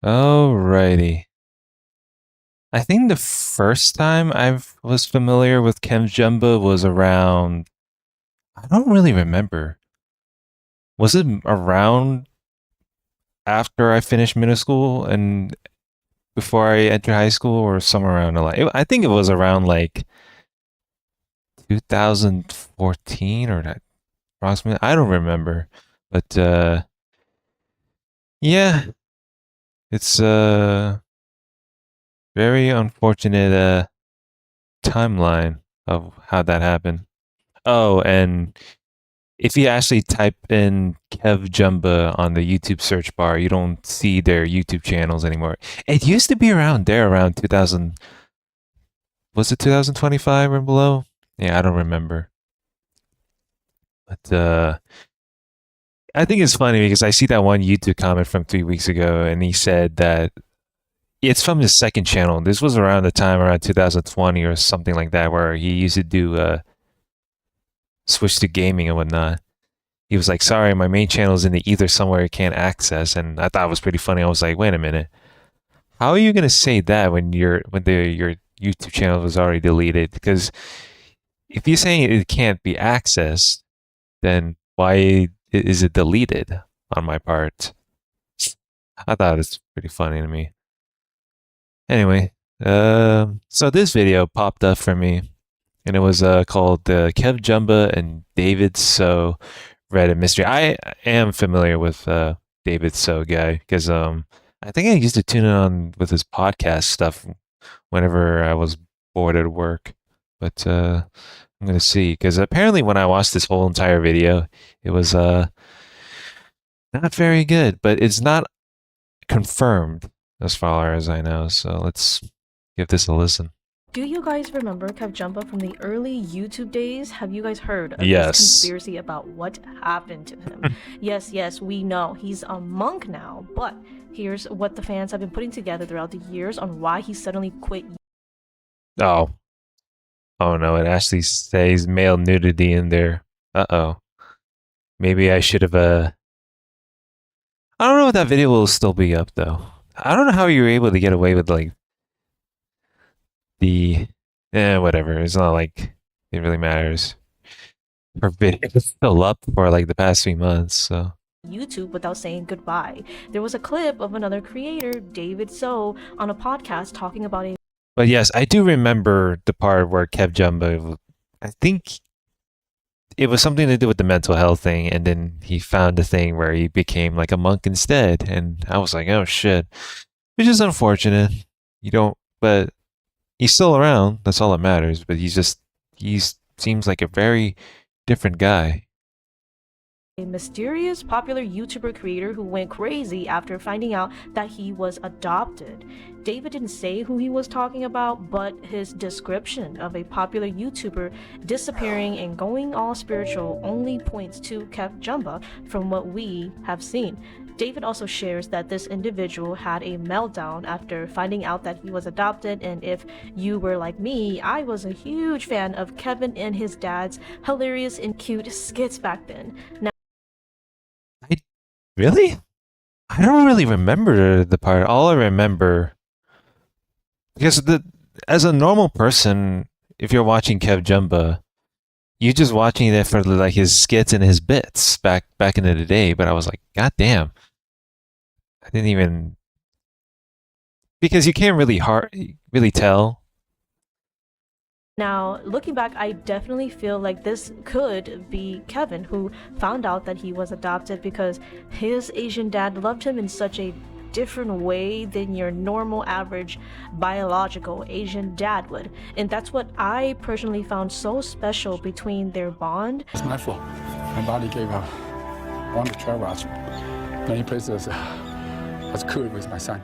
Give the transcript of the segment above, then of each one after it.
Alrighty. I think the first time I was familiar with KevJumba was around. I don't really remember. Was it around after I finished middle school and before I entered high school, or somewhere around the line? I think it was around like 2014 or that approximately. I don't remember, but yeah, it's a very unfortunate timeline of how that happened. Oh, and if you actually type in KevJumba on the YouTube search bar, you don't see their YouTube channels anymore. It used to be around there around 2000. Was it 2025 or below? Yeah, I don't remember. But I think it's funny because I see that one YouTube comment from 3 weeks ago, and he said that it's from his second channel. This was around the time around 2020 or something like that, where he used to do switch to gaming and whatnot. He was like, "Sorry, my main channel is in the ether somewhere you can't access." And I thought it was pretty funny. I was like, "Wait a minute, how are you gonna say that when your YouTube channel was already deleted? Because if you're saying it can't be accessed, then why is it deleted on my part?" I thought it's pretty funny to me. Anyway, so this video popped up for me, and it was called Kev Jumba and David So Reddit Mystery. I am familiar with David So guy because I think I used to tune in on with his podcast stuff whenever I was bored at work. But I'm gonna see because apparently when I watched this whole entire video, it was not very good, but it's not confirmed as far as I know. So let's give this a listen. Do you guys remember KevJumba from the early YouTube days? Have you guys heard of this Yes. conspiracy about what happened to him? Yes, we know he's a monk now, but here's what the fans have been putting together throughout the years on why he suddenly quit. Oh. Oh no, it actually says male nudity in there. Uh-oh. Maybe I should have I don't know if that video will still be up though. I don't know how you were able to get away with like the whatever. It's not like it really matters. Her video is still up for like the past 3 months, so YouTube without saying goodbye. There was a clip of another creator, David So, on a podcast talking about a but yes, I do remember the part where Kev Jumbo, I think it was something to do with the mental health thing, and then he found a thing where he became like a monk instead, and I was like, oh shit, which is unfortunate. You don't, but he's still around. That's all that matters. But he's seems like a very different guy. a mysterious popular YouTuber creator who went crazy after finding out that he was adopted. David didn't say who he was talking about, but his description of a popular YouTuber disappearing and going all spiritual only points to KevJumba from what we have seen. David also shares that this individual had a meltdown after finding out that he was adopted, and if you were like me, I was a huge fan of Kevin and his dad's hilarious and cute skits back then. Now, I really, I don't really remember the part. All I remember because the as a normal person, if you're watching Kev Jumba, you're just watching it for like his skits and his bits back in the day. But I was like, God damn, I didn't even because you can't really tell. Now, looking back, I definitely feel like this could be Kevin, who found out that he was adopted because his Asian dad loved him in such a different way than your normal average biological Asian dad would. And that's what I personally found so special between their bond. It's my fault. My body gave up. I want to travel many places as could with my son.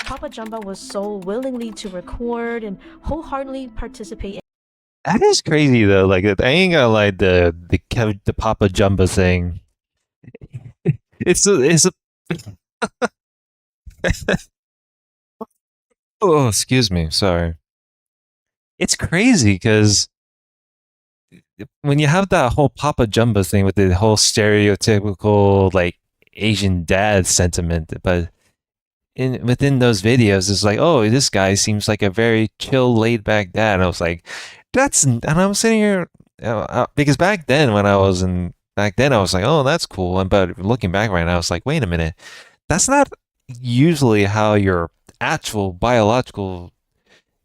Papa Jumba was so willingly to record and wholeheartedly participate. That is crazy though. Like I ain't gonna lie, the Papa Jumba thing. It's a oh, excuse me, sorry. It's crazy because when you have that whole Papa Jumba thing with the whole stereotypical like Asian dad sentiment, but in within those videos is like, oh, this guy seems like a very chill, laid back dad. And I was like, and I'm sitting here because back then I was like, oh, that's cool. But looking back right now, I was like, wait a minute, that's not usually how your actual biological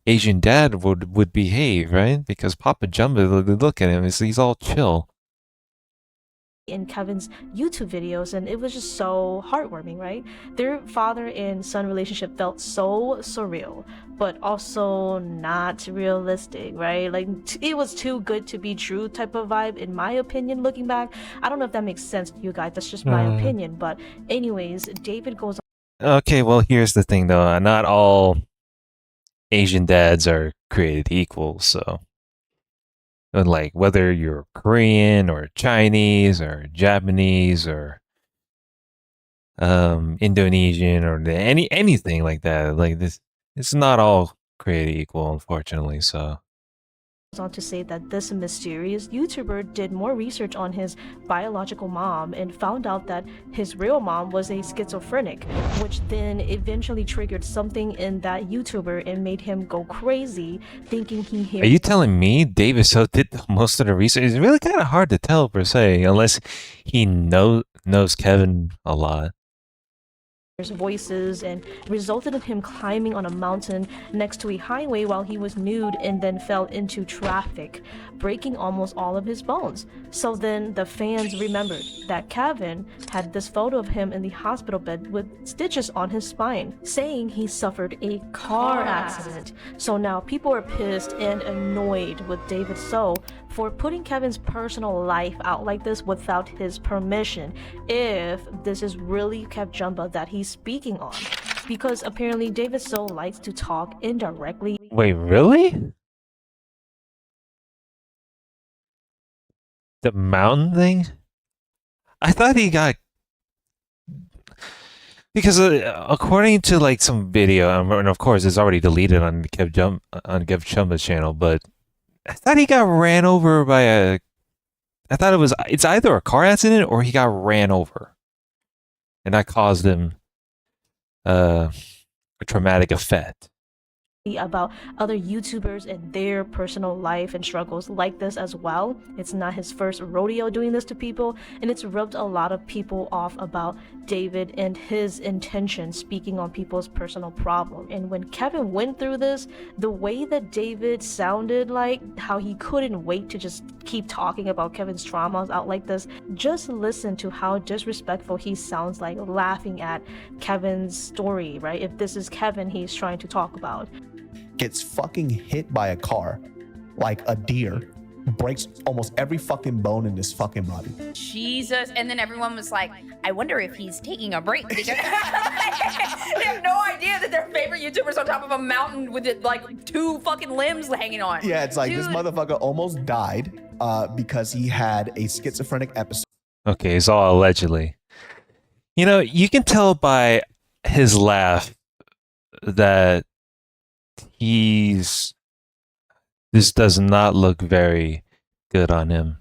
Asian dad would behave, right? Because Papa Jumba, look at him, he's all chill. In Kevin's YouTube videos, and it was just so heartwarming, right? Their father and son relationship felt so surreal, but also not realistic, right? Like it was too good to be true type of vibe, in my opinion, looking back. I don't know if that makes sense to you guys, that's just my opinion. But anyways, David goes on. Okay, well, here's the thing though, not all Asian dads are created equal, so like whether you're Korean or Chinese or Japanese or Indonesian or anything like that, like this, it's not all created equal, unfortunately. So on to say that this mysterious YouTuber did more research on his biological mom and found out that his real mom was a schizophrenic, which then eventually triggered something in that YouTuber and made him go crazy, thinking he are you telling me David So did most of the research? It's really kind of hard to tell per se, unless he knows Kevin a lot. voices, and resulted in him climbing on a mountain next to a highway while he was nude and then fell into traffic, breaking almost all of his bones. So then the fans remembered that Kevin had this photo of him in the hospital bed with stitches on his spine, saying he suffered a car accident. So now people are pissed and annoyed with David So for putting Kevin's personal life out like this without his permission, if this is really KevJumba that he's speaking on. Because apparently David So likes to talk indirectly. Wait, really? The mountain thing? I thought he got, because according to like some video, and of course it's already deleted on KevJumba's channel, but I thought he got ran over by I thought it's either a car accident or he got ran over, and that caused him a traumatic effect. About other YouTubers and their personal life and struggles like this as well. It's not his first rodeo doing this to people, and it's rubbed a lot of people off about David and his intention speaking on people's personal problem. And when Kevin went through this, the way that David sounded, like how he couldn't wait to just keep talking about Kevin's traumas out like this, just listen to how disrespectful he sounds, like laughing at Kevin's story, right? If this is Kevin he's trying to talk about. Gets fucking hit by a car like a deer, breaks almost every fucking bone in his fucking body. Jesus. And then everyone was like, I wonder if he's taking a break. Because they have no idea that their favorite YouTuber's on top of a mountain with like 2 fucking limbs hanging on. Yeah, it's like, Dude. This motherfucker almost died because he had a schizophrenic episode. Okay, it's all allegedly. You know, you can tell by his laugh that this does not look very good on him.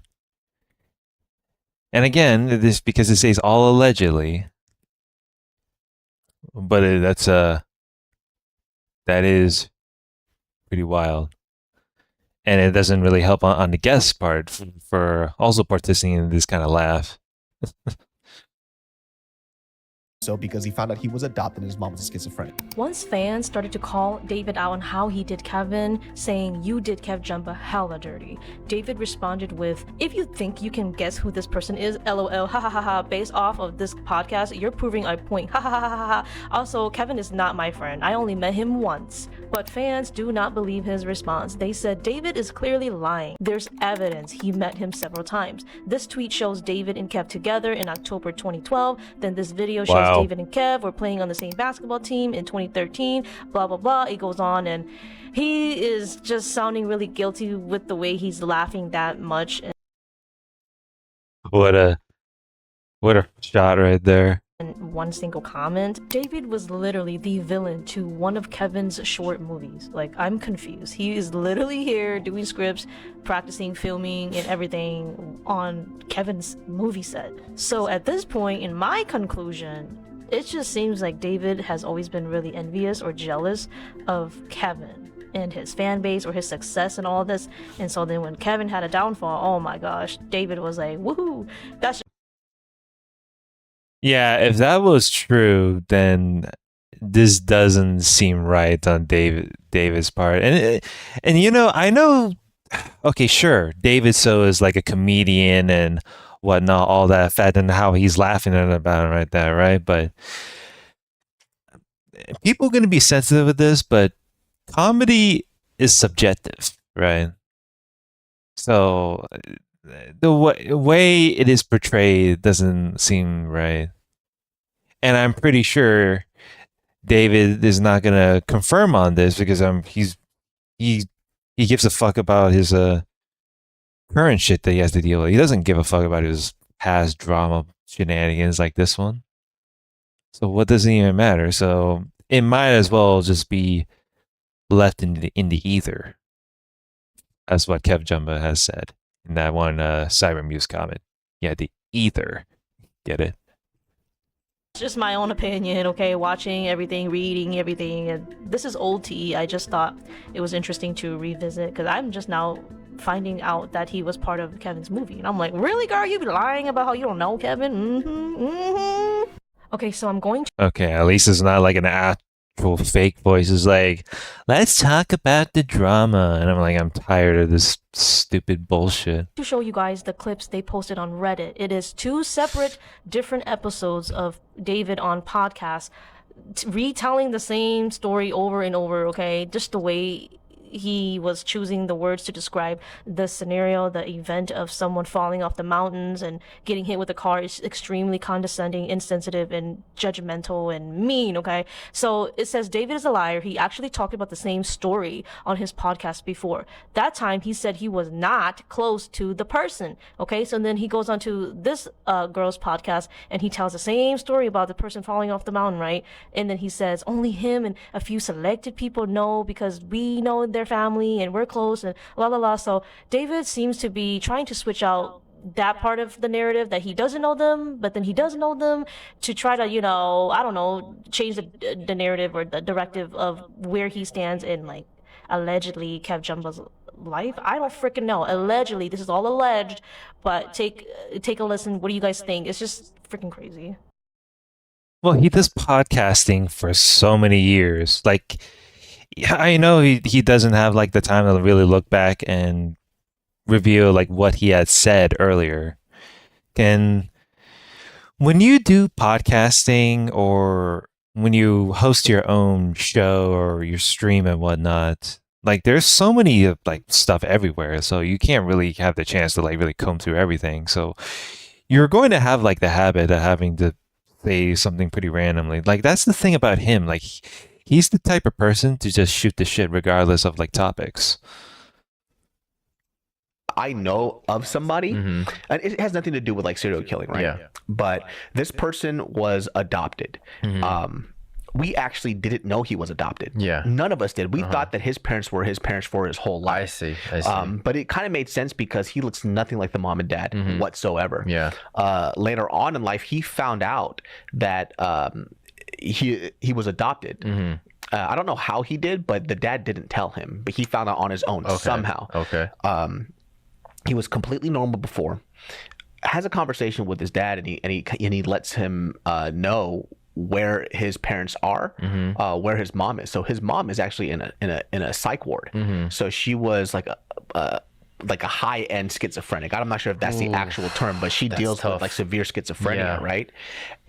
And again, this because it says all allegedly, but that is pretty wild, and it doesn't really help on the guest part for also participating in this kind of laugh. So because he found out he was adopted and his mom was a schizophrenic. Once fans started to call David out on how he did Kevin, saying, "You did KevJumba hella dirty," David responded with, "If you think you can guess who this person is, lol, ha ha ha ha, based off of this podcast, you're proving a point, ha ha ha ha ha. Also, Kevin is not my friend. I only met him once." But fans do not believe his response. They said David is clearly lying. There's evidence he met him several times. This tweet shows David and Kev together in October 2012. Then this video shows David and Kev were playing on the same basketball team in 2013. Blah, blah, blah. It goes on, and he is just sounding really guilty with the way he's laughing that much. What a shot right there. And one single comment. David was literally the villain to one of Kevin's short movies. Like, I'm confused. He is literally here doing scripts, practicing filming and everything on Kevin's movie set. So at this point, in my conclusion, it just seems like David has always been really envious or jealous of Kevin and his fan base or his success and all this. And so then when Kevin had a downfall, oh my gosh, David was like, woohoo, that's Yeah, if that was true, then this doesn't seem right on David's part. And you know, I know. Okay, sure, David So is like a comedian and whatnot, all that fact, and how he's laughing about it right there, right? But people are going to be sensitive with this, but comedy is subjective, right? So the way it is portrayed doesn't seem right. And I'm pretty sure David is not going to confirm on this because he gives a fuck about his current shit that he has to deal with. He doesn't give a fuck about his past drama shenanigans like this one. So what does it even matter? So it might as well just be left in the ether. That's what KevJumba has said in that one Cyber Muse comment. Yeah, the ether. Get it? just my own opinion, okay? Watching everything, reading everything, and this is old tea. I just thought it was interesting to revisit because I'm just now finding out that he was part of Kevin's movie, and I'm like, really, girl? You be lying about how you don't know Kevin? Okay, so I'm going to Okay, at least it's not like an actual fake voice. It's like, let's talk about the drama. And I'm like, I'm tired of this stupid bullshit. show you guys the clips they posted on Reddit. It is 2 separate different episodes of David on podcast retelling the same story over and over, okay? Just the way he was choosing the words to describe the scenario, the event of someone falling off the mountains and getting hit with a car is extremely condescending, insensitive, and judgmental and mean, okay? So it says David is a liar. He actually talked about the same story on his podcast before. That time he said he was not close to the person, okay? So then he goes on to this girl's podcast and he tells the same story about the person falling off the mountain, right? And then he says only him and a few selected people know because we know their family and we're close and la la la. So David seems to be trying to switch out that part of the narrative that he doesn't know them, but then he does know them to try to, you know, I don't know, change the narrative or the directive of where he stands in like allegedly KevJumba's life. I don't freaking know. Allegedly, this is all alleged, but take a listen. What do you guys think? It's just freaking crazy. Well, he does podcasting for so many years. Like, yeah, I know he doesn't have like the time to really look back and reveal like what he had said earlier. And when you do podcasting or when you host your own show or your stream and whatnot, like there's so many like stuff everywhere, so you can't really have the chance to like really comb through everything. So you're going to have like the habit of having to say something pretty randomly. Like that's the thing about him. Like he's the type of person to just shoot the shit regardless of like topics. I know of somebody, Mm-hmm. and it has nothing to do with like serial killing, right? Yeah. But this person was adopted. Mhm. We actually didn't know he was adopted. Yeah. None of us did. We thought that his parents were his parents for his whole I life. see. But it kind of made sense because he looks nothing like the mom and dad whatsoever. Yeah. Later on in life, he found out that he was adopted. Mm-hmm. I don't know how he did, but the dad didn't tell him. But he found out on his own somehow. Okay. He was completely normal before. Has a conversation with his dad, and he lets him know where his parents are, where his mom is. So his mom is actually in a psych ward. So she was like a high end schizophrenic. I'm not sure if that's the actual term, but she deals with like severe schizophrenia, right?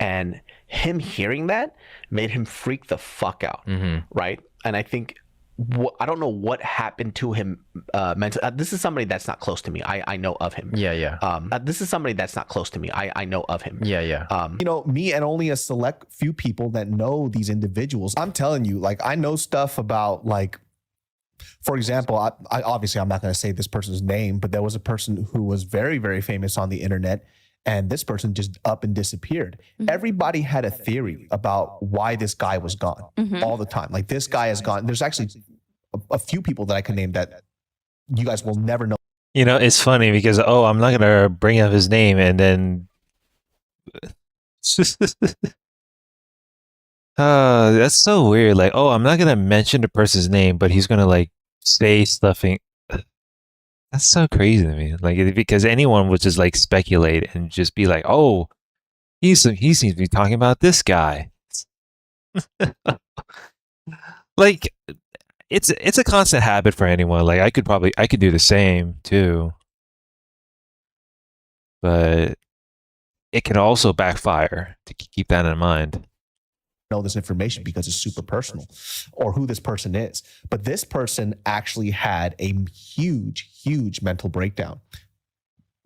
And him hearing that made him freak the fuck out, right? And I think I don't know what happened to him mentally. This is somebody that's not close to me. I know of him. This is somebody that's not close to me. I know of him. Yeah. You know, me and only a select few people that know these individuals. I'm telling you, like, I know stuff about, like, for example, I obviously I'm not going to say this person's name, but there was a person who was very, very famous on the internet, and this person just up and disappeared. Everybody had a theory about why this guy was gone all the time. Like, this guy is gone. There's actually a few people that I can name that you guys will never know. You know, it's funny because I'm not gonna bring up his name, and then That's so weird. Like, oh, I'm not gonna mention the person's name, but he's gonna like say stuffing. That's so crazy to me. Like, because anyone would just like speculate and just be like, oh, he seems to be talking about this guy. Like, it's a constant habit for anyone. Like, I could do the same too, but it can also backfire. To keep that in mind. Know this information because it's super personal or who this person is. But this person actually had a huge mental breakdown.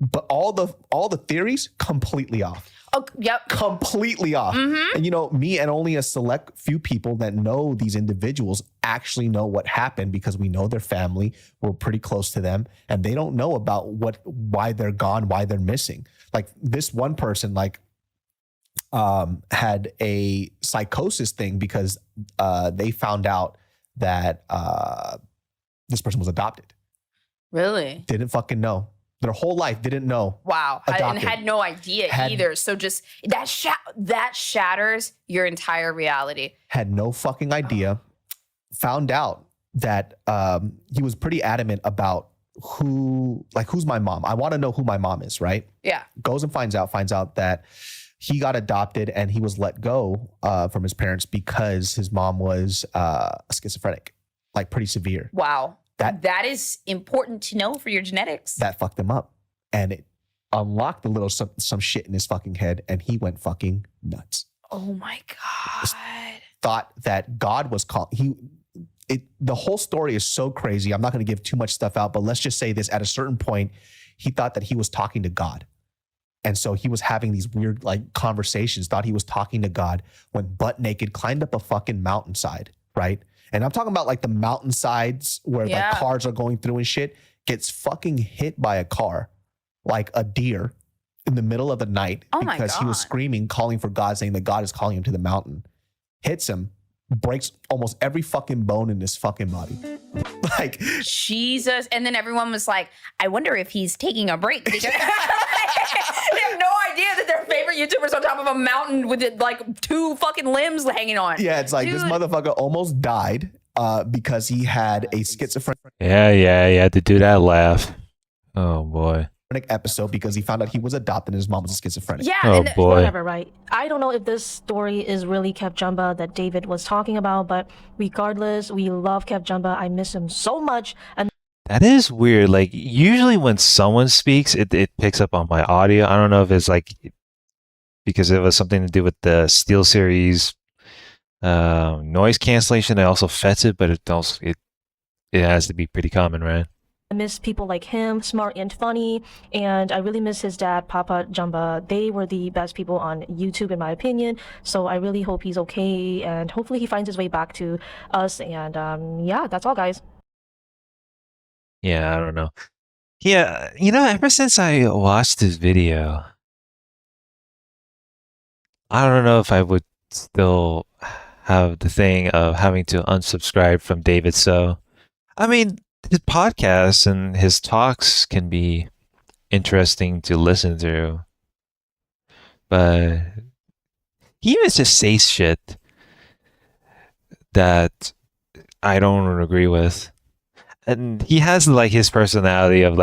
But all the theories completely off. Oh, yep. Completely off. And you know, me and only a select few people that know these individuals actually know what happened because we know their family. We're pretty close to them, and they don't know about why they're gone, why they're missing. Like this one person, like had a psychosis thing because they found out that this person was adopted. Really? Didn't fucking know. Their whole life didn't know. Wow. Adopted. And had no idea either. So just that shatters your entire reality. Had no fucking idea. Found out that he was pretty adamant about who's my mom. I want to know who my mom is, right? Yeah. Goes and finds out that he got adopted and he was let go from his parents because his mom was schizophrenic, like pretty severe. Wow. That is important to know for your genetics. That fucked him up. And it unlocked a little some shit in his fucking head and he went fucking nuts. Oh my God. Thought that God was the whole story is so crazy. I'm not going to give too much stuff out, but let's just say this. At a certain point, he thought that he was talking to God. And so he was having these weird like conversations, thought he was talking to God, went butt naked, climbed up a fucking mountainside, right? And I'm talking about like the mountainsides where like cars are going through and shit, gets fucking hit by a car, like a deer in the middle of the night because he was screaming, calling for God, saying that God is calling him to the mountain. Hits him, breaks almost every fucking bone in his fucking body. Like Jesus. And then everyone was like, I wonder if he's taking a break. Because they have no idea that their favorite YouTuber's on top of a mountain with like 2 fucking limbs hanging on. Yeah, it's like this motherfucker almost died because he had a schizophrenic Yeah, you had to do that laugh. Oh boy. episode because he found out he was adopted and his mom was a schizophrenic. Yeah. Oh boy. Whatever, right? I don't know if this story is really KevJumba that David was talking about, but regardless, we love KevJumba. I miss him so much. And That is weird. Like usually when someone speaks, it picks up on my audio. I don't know if it's like because it was something to do with the SteelSeries noise cancellation. It also fets it, but it has to be pretty common, right? I miss people like him, smart and funny, and I really miss his dad, Papa Jumba. They were the best people on YouTube, in my opinion. So I really hope he's okay, and hopefully he finds his way back to us. And yeah, that's all, guys. Yeah, I don't know. Yeah, you know, ever since I watched this video, I don't know if I would still have the thing of having to unsubscribe from David. So, I mean, his podcasts and his talks can be interesting to listen to, but he even just says shit that I don't agree with. And he has like his personality of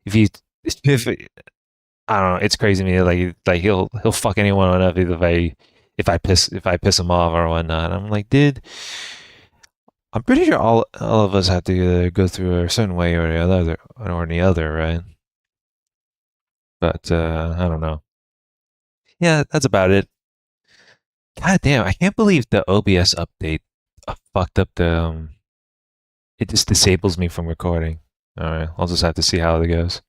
if I don't know, it's crazy to me. Like he'll fuck anyone up if I piss him off or whatnot. I'm like, dude, I'm pretty sure all of us have to go through a certain way or the other, right? But I don't know. Yeah, that's about it. God damn, I can't believe the OBS update fucked up the it just disables me from recording. All right, I'll just have to see how it goes.